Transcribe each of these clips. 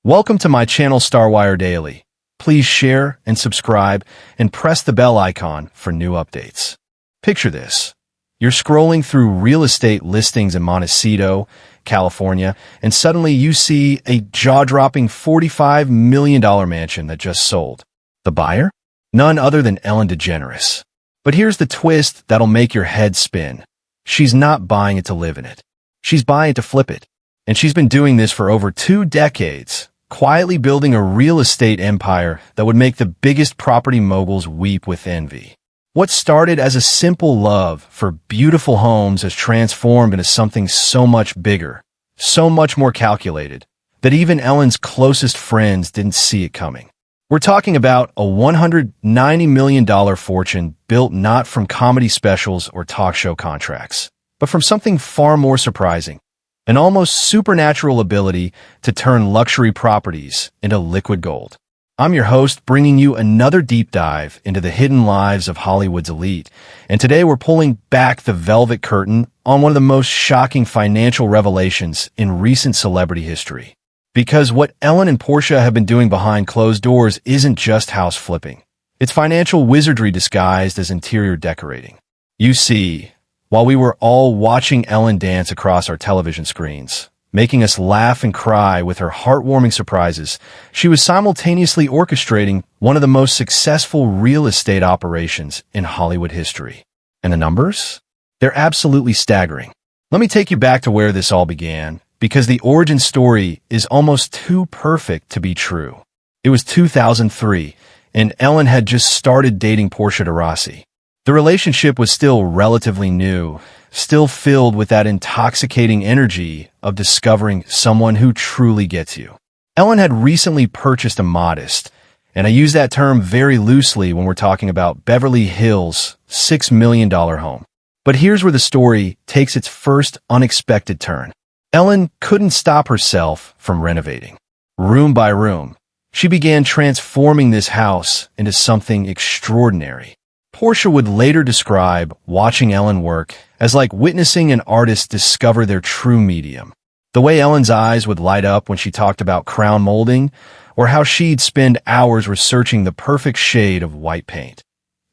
Welcome to my channel StarWire Daily. Please share and subscribe and press the bell icon for new updates. Picture this. You're scrolling through real estate listings in Montecito, California, and suddenly you see a jaw-dropping $45 million mansion that just sold. The buyer? None other than Ellen DeGeneres. But here's the twist that'll make your head spin. She's not buying it to live in it. She's buying it to flip it. And she's been doing this for over 2 decades, quietly building a real estate empire that would make the biggest property moguls weep with envy. What started as a simple love for beautiful homes has transformed into something so much bigger, so much more calculated, that even Ellen's closest friends didn't see it coming. We're talking about a $190 million fortune built not from comedy specials or talk show contracts, but from something far more surprising. An almost supernatural ability to turn luxury properties into liquid gold. I'm your host, bringing you another deep dive into the hidden lives of Hollywood's elite, and today we're pulling back the velvet curtain on one of the most shocking financial revelations in recent celebrity history. Because what Ellen and Portia have been doing behind closed doors isn't just house flipping. It's financial wizardry disguised as interior decorating. You see, while we were all watching Ellen dance across our television screens, making us laugh and cry with her heartwarming surprises, she was simultaneously orchestrating one of the most successful real estate operations in Hollywood history. And the numbers? They're absolutely staggering. Let me take you back to where this all began, because the origin story is almost too perfect to be true. It was 2003, and Ellen had just started dating Portia de Rossi. The relationship was still relatively new, still filled with that intoxicating energy of discovering someone who truly gets you. Ellen had recently purchased a modest, and I use that term very loosely when we're talking about Beverly Hills' $6 million home. But here's where the story takes its first unexpected turn. Ellen couldn't stop herself from renovating. Room by room, she began transforming this house into something extraordinary. Portia would later describe watching Ellen work as like witnessing an artist discover their true medium. The way Ellen's eyes would light up when she talked about crown molding, or how she'd spend hours researching the perfect shade of white paint.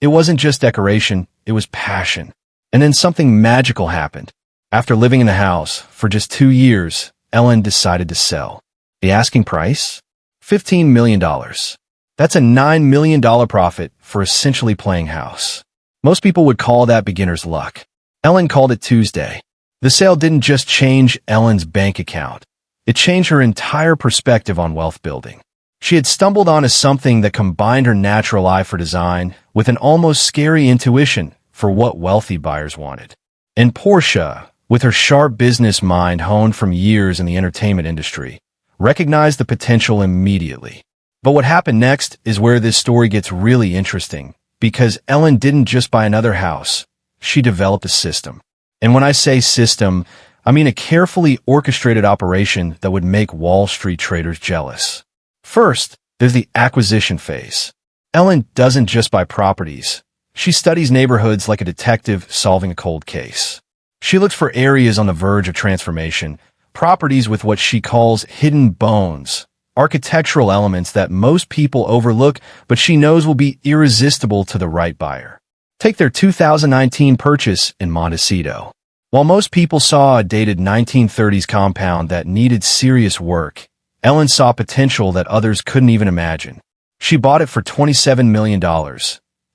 It wasn't just decoration, it was passion. And then something magical happened. After living in the house for just 2 years, Ellen decided to sell. The asking price? $15 million. That's a $9 million profit for essentially playing house. Most people would call that beginner's luck. Ellen called it Tuesday. The sale didn't just change Ellen's bank account. It changed her entire perspective on wealth building. She had stumbled onto something that combined her natural eye for design with an almost scary intuition for what wealthy buyers wanted. And Portia, with her sharp business mind honed from years in the entertainment industry, recognized the potential immediately. But what happened next is where this story gets really interesting, because Ellen didn't just buy another house, she developed a system. And when I say system, I mean a carefully orchestrated operation that would make Wall Street traders jealous. First, there's the acquisition phase. Ellen doesn't just buy properties. She studies neighborhoods like a detective solving a cold case. She looks for areas on the verge of transformation, properties with what she calls hidden bones, architectural elements that most people overlook, but she knows will be irresistible to the right buyer. Take their 2019 purchase in Montecito. While most people saw a dated 1930s compound that needed serious work, Ellen saw potential that others couldn't even imagine. She bought it for $27 million.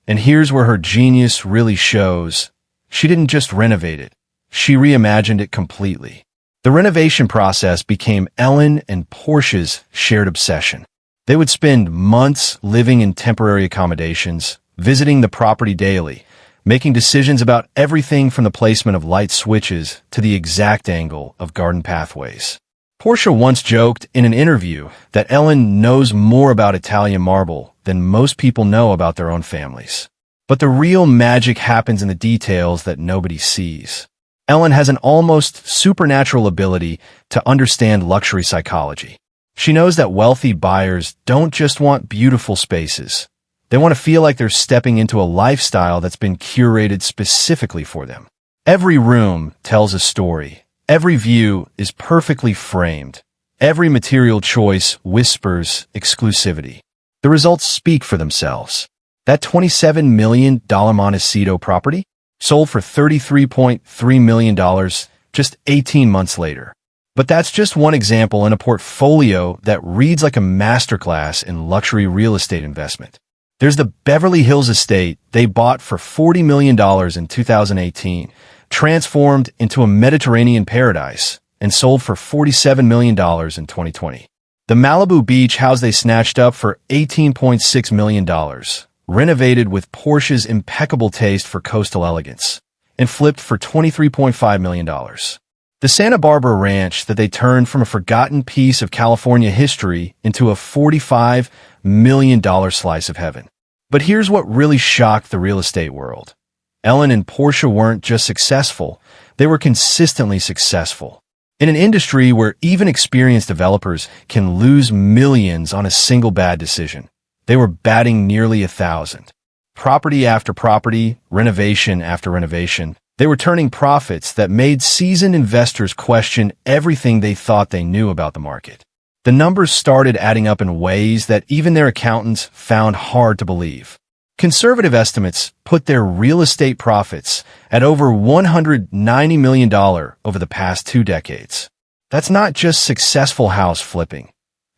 And here's where her genius really shows. She didn't just renovate it. She reimagined it completely. The renovation process became Ellen and Portia's shared obsession. They would spend months living in temporary accommodations, visiting the property daily, making decisions about everything from the placement of light switches to the exact angle of garden pathways. Portia once joked in an interview that Ellen knows more about Italian marble than most people know about their own families. But the real magic happens in the details that nobody sees. Ellen has an almost supernatural ability to understand luxury psychology. She knows that wealthy buyers don't just want beautiful spaces. They want to feel like they're stepping into a lifestyle that's been curated specifically for them. Every room tells a story. Every view is perfectly framed. Every material choice whispers exclusivity. The results speak for themselves. That $27 million Montecito property sold for $33.3 million just 18 months later. But that's just one example in a portfolio that reads like a masterclass in luxury real estate investment. There's the Beverly Hills estate they bought for $40 million in 2018, transformed into a Mediterranean paradise, and sold for $47 million in 2020. The Malibu Beach house they snatched up for $18.6 million, renovated with Portia's impeccable taste for coastal elegance, and flipped for $23.5 million. The Santa Barbara ranch that they turned from a forgotten piece of California history into a $45 million slice of heaven. But here's what really shocked the real estate world. Ellen and Portia weren't just successful, they were consistently successful. In an industry where even experienced developers can lose millions on a single bad decision, they were batting nearly 1,000. Property after property, renovation after renovation, they were turning profits that made seasoned investors question everything they thought they knew about the market. The numbers started adding up in ways that even their accountants found hard to believe. Conservative estimates put their real estate profits at over $190 million over the past 2 decades. That's not just successful house flipping.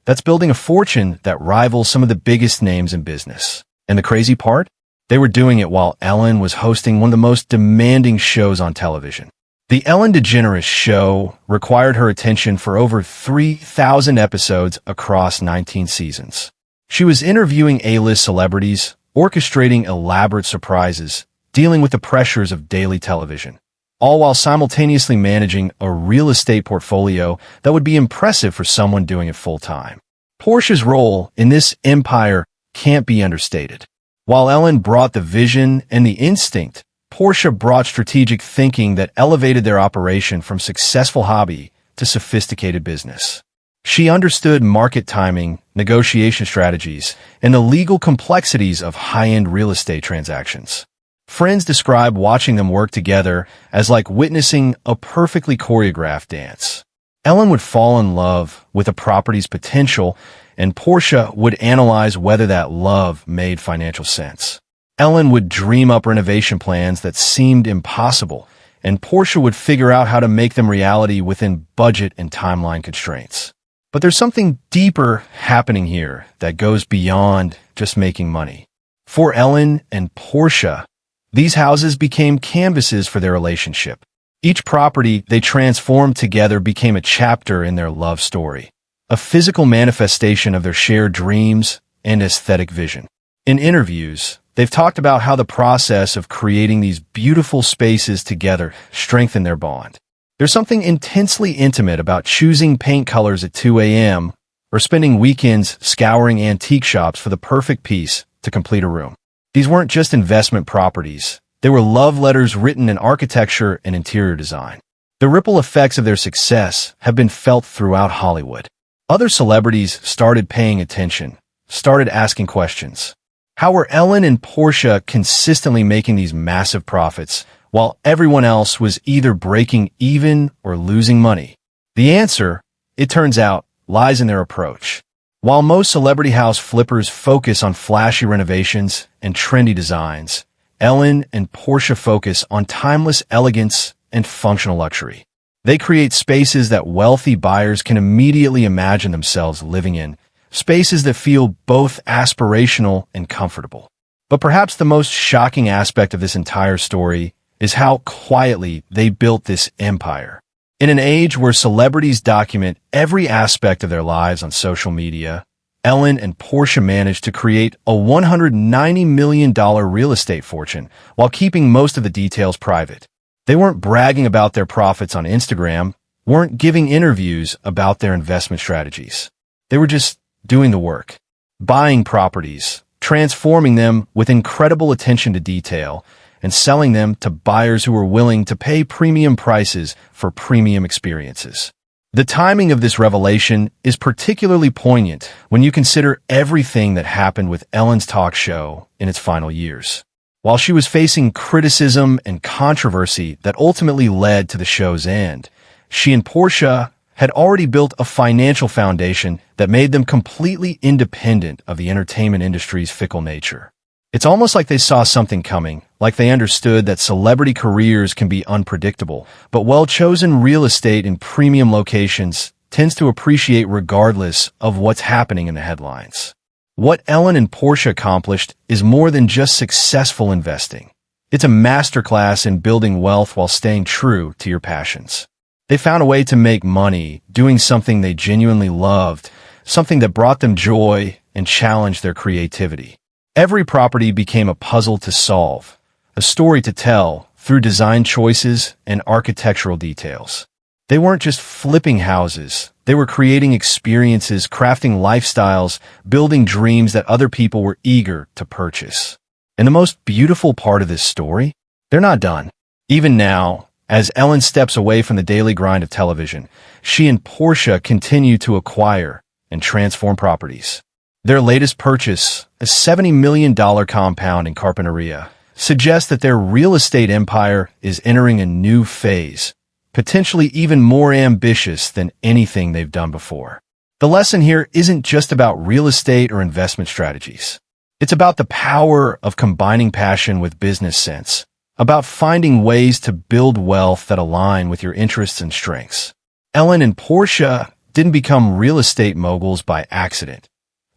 That's building a fortune that rivals some of the biggest names in business. And the crazy part? They were doing it while Ellen was hosting one of the most demanding shows on television. The Ellen DeGeneres Show required her attention for over 3,000 episodes across 19 seasons. She was interviewing A-list celebrities, orchestrating elaborate surprises, dealing with the pressures of daily television, all while simultaneously managing a real estate portfolio that would be impressive for someone doing it full-time. Portia's role in this empire can't be understated. While Ellen brought the vision and the instinct, Portia brought strategic thinking that elevated their operation from successful hobby to sophisticated business. She understood market timing, negotiation strategies, and the legal complexities of high-end real estate transactions. Friends describe watching them work together as like witnessing a perfectly choreographed dance. Ellen would fall in love with a property's potential, and Portia would analyze whether that love made financial sense. Ellen would dream up renovation plans that seemed impossible, and Portia would figure out how to make them reality within budget and timeline constraints. But there's something deeper happening here that goes beyond just making money. For Ellen and Portia, these houses became canvases for their relationship. Each property they transformed together became a chapter in their love story, a physical manifestation of their shared dreams and aesthetic vision. In interviews, they've talked about how the process of creating these beautiful spaces together strengthened their bond. There's something intensely intimate about choosing paint colors at 2 a.m. or spending weekends scouring antique shops for the perfect piece to complete a room. These weren't just investment properties. They were love letters written in architecture and interior design. The ripple effects of their success have been felt throughout Hollywood. Other celebrities started paying attention, started asking questions. How were Ellen and Portia consistently making these massive profits while everyone else was either breaking even or losing money? The answer, it turns out, lies in their approach. While most celebrity house flippers focus on flashy renovations and trendy designs, Ellen and Portia focus on timeless elegance and functional luxury. They create spaces that wealthy buyers can immediately imagine themselves living in, spaces that feel both aspirational and comfortable. But perhaps the most shocking aspect of this entire story is how quietly they built this empire. In an age where celebrities document every aspect of their lives on social media, Ellen and Portia managed to create a $190 million real estate fortune while keeping most of the details private. They weren't bragging about their profits on Instagram, weren't giving interviews about their investment strategies. They were just doing the work, buying properties, transforming them with incredible attention to detail, and selling them to buyers who were willing to pay premium prices for premium experiences. The timing of this revelation is particularly poignant when you consider everything that happened with Ellen's talk show in its final years. While she was facing criticism and controversy that ultimately led to the show's end, she and Portia had already built a financial foundation that made them completely independent of the entertainment industry's fickle nature. It's almost like they saw something coming, like they understood that celebrity careers can be unpredictable, but well-chosen real estate in premium locations tends to appreciate regardless of what's happening in the headlines. What Ellen and Portia accomplished is more than just successful investing. It's a masterclass in building wealth while staying true to your passions. They found a way to make money doing something they genuinely loved, something that brought them joy and challenged their creativity. Every property became a puzzle to solve, a story to tell through design choices and architectural details. They weren't just flipping houses. They were creating experiences, crafting lifestyles, building dreams that other people were eager to purchase. And the most beautiful part of this story? They're not done. Even now, as Ellen steps away from the daily grind of television, she and Portia continue to acquire and transform properties. Their latest purchase, a $70 million compound in Carpinteria, suggests that their real estate empire is entering a new phase, potentially even more ambitious than anything they've done before. The lesson here isn't just about real estate or investment strategies. It's about the power of combining passion with business sense, about finding ways to build wealth that align with your interests and strengths. Ellen and Portia didn't become real estate moguls by accident.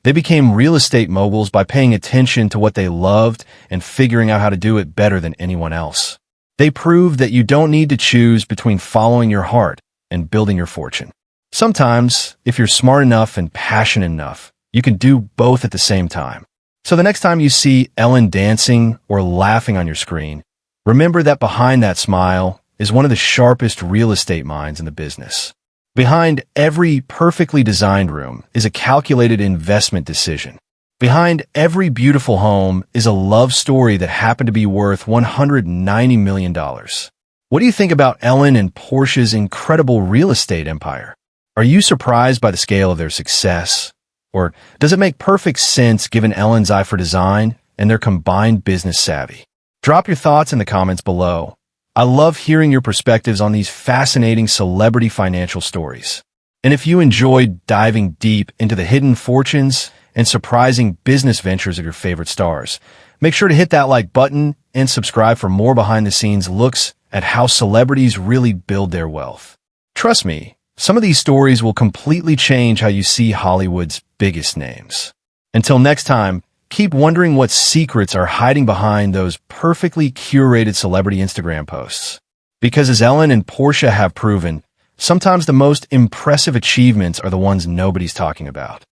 They became real estate moguls by paying attention to what they loved and figuring out how to do it better than anyone else. They proved that you don't need to choose between following your heart and building your fortune. Sometimes, if you're smart enough and passionate enough, you can do both at the same time. So the next time you see Ellen dancing or laughing on your screen, remember that behind that smile is one of the sharpest real estate minds in the business. Behind every perfectly designed room is a calculated investment decision. Behind every beautiful home is a love story that happened to be worth $190 million. What do you think about Ellen and Portia's incredible real estate empire? Are you surprised by the scale of their success? Or does it make perfect sense given Ellen's eye for design and their combined business savvy? Drop your thoughts in the comments below. I love hearing your perspectives on these fascinating celebrity financial stories. And if you enjoyed diving deep into the hidden fortunes and surprising business ventures of your favorite stars, make sure to hit that like button and subscribe for more behind-the-scenes looks at how celebrities really build their wealth. Trust me, some of these stories will completely change how you see Hollywood's biggest names. Until next time, keep wondering what secrets are hiding behind those perfectly curated celebrity Instagram posts. Because as Ellen and Portia have proven, sometimes the most impressive achievements are the ones nobody's talking about.